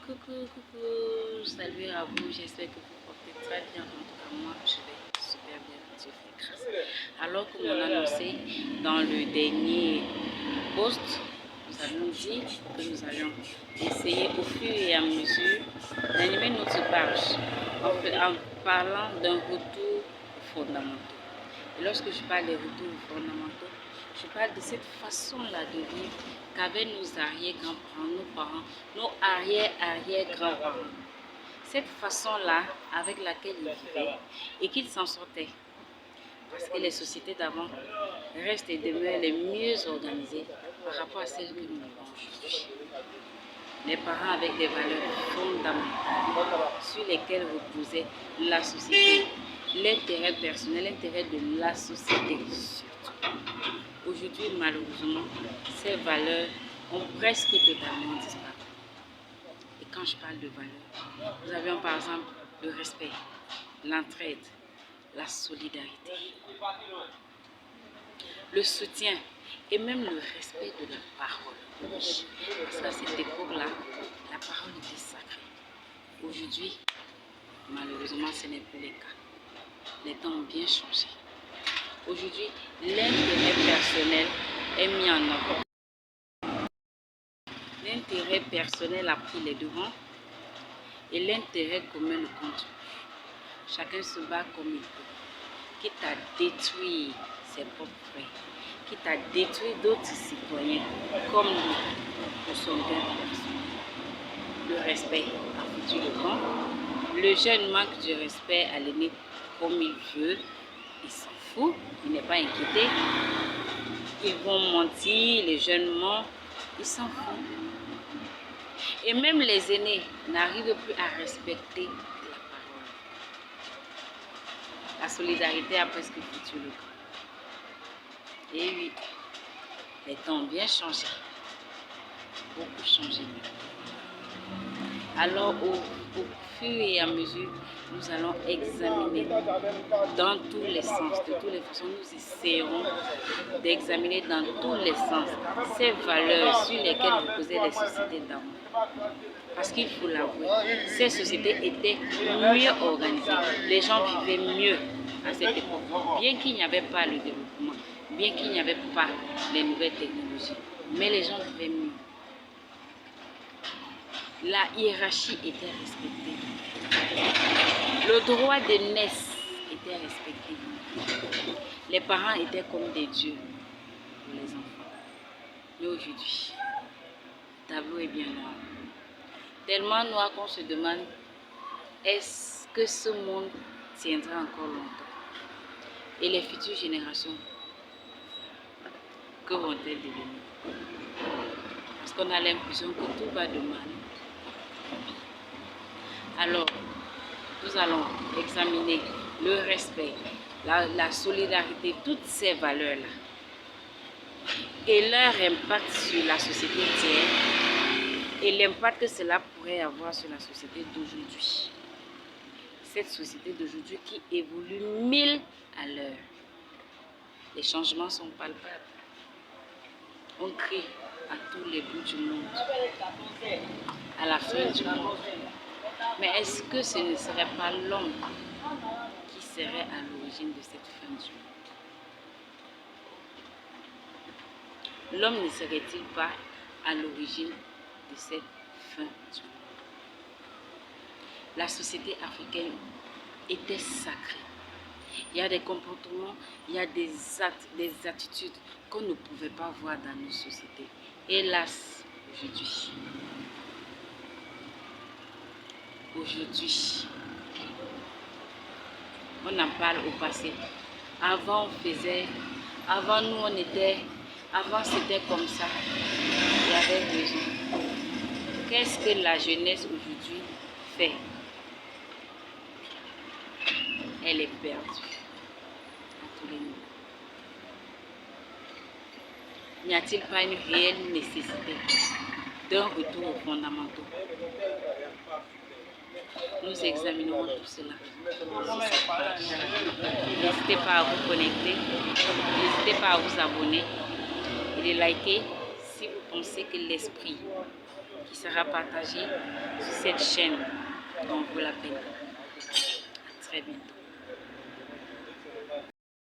Coucou, salut à vous, j'espère que vous portez très bien. En tout cas, moi, je vais super bien, Dieu fait grâce. Alors, comme on a annoncé dans le dernier post, nous avons dit que nous allions essayer au fur et à mesure d'animer notre page en parlant d'un retour fondamental. Et lorsque je parle des retours fondamentaux, je parle de cette façon-là de vivre qu'avaient nos arrière-grands-parents, nos parents, nos arrière-arrière-grands-parents. Cette façon-là avec laquelle ils vivaient et qu'ils s'en sortaient. Parce que les sociétés d'avant restent et demeurent les mieux organisées par rapport à celles que nous vivons aujourd'hui. Les parents avec des valeurs fondamentales sur lesquelles reposait la société, l'intérêt personnel, l'intérêt de la société surtout. Aujourd'hui, malheureusement, ces valeurs ont presque totalement disparu. Et quand je parle de valeurs, nous avions par exemple le respect, l'entraide, la solidarité, le soutien et même le respect de la parole. Parce qu'à cette époque-là, la parole était sacrée. Aujourd'hui, malheureusement, ce n'est plus le cas. Les temps ont bien changé. Aujourd'hui, l'intérêt personnel est mis en avant. L'intérêt personnel a pris les devants et l'intérêt commun le compte. Chacun se bat comme il peut, quitte à détruire ses propres frères, quitte à détruire d'autres citoyens comme nous, nous sommes bien personnes. Le respect a foutu le camp. Le jeune manque de respect à l'aîné comme il veut. Il s'en fout, il n'est pas inquiété. Ils vont mentir, les jeunes mentent, ils s'en foutent. Et même les aînés n'arrivent plus à respecter la parole. La solidarité a presque foutu le camp. Et oui, les temps ont bien changé. Beaucoup changé. Alors, au fur et à mesure, nous allons examiner dans tous les sens, de toutes les façons, nous essaierons d'examiner dans tous les sens ces valeurs sur lesquelles reposaient les sociétés d'avant. Parce qu'il faut l'avouer, ces sociétés étaient mieux organisées. Les gens vivaient mieux à cette époque. Bien qu'il n'y avait pas le développement, bien qu'il n'y avait pas les nouvelles technologies, mais les gens vivaient mieux. La hiérarchie était respectée. Le droit de naissance était respecté. Les parents étaient comme des dieux pour les enfants. Mais aujourd'hui, le tableau est bien noir. Tellement noir qu'on se demande, est-ce que ce monde tiendra encore longtemps? Et les futures générations, que vont-elles devenir? Parce qu'on a l'impression que tout va de mal. Alors, nous allons examiner le respect, la solidarité, toutes ces valeurs-là et leur impact sur la société entière et l'impact que cela pourrait avoir sur la société d'aujourd'hui. Cette société d'aujourd'hui qui évolue 1000 à l'heure. Les changements sont palpables. On crie à tous les bouts du monde, à la fin du monde. Mais est-ce que ce ne serait pas l'homme qui serait à l'origine de cette fin du monde? L'homme ne serait-il pas à l'origine de cette fin du monde? La société africaine était sacrée. Il y a des comportements, il y a des actes, des attitudes qu'on ne pouvait pas voir dans nos sociétés. Hélas, aujourd'hui, on en parle au passé. Avant, avant c'était comme ça. Il y avait raison. Qu'est-ce que la jeunesse aujourd'hui fait? Elle est perdue à tous les niveaux. N'y a-t-il pas une réelle nécessité d'un retour aux fondamentaux? Nous examinerons tout cela. N'hésitez pas à vous connecter, n'hésitez pas à vous abonner et de liker si vous pensez que l'esprit qui sera partagé sur cette chaîne. Donc, vaut la peine. À très bientôt.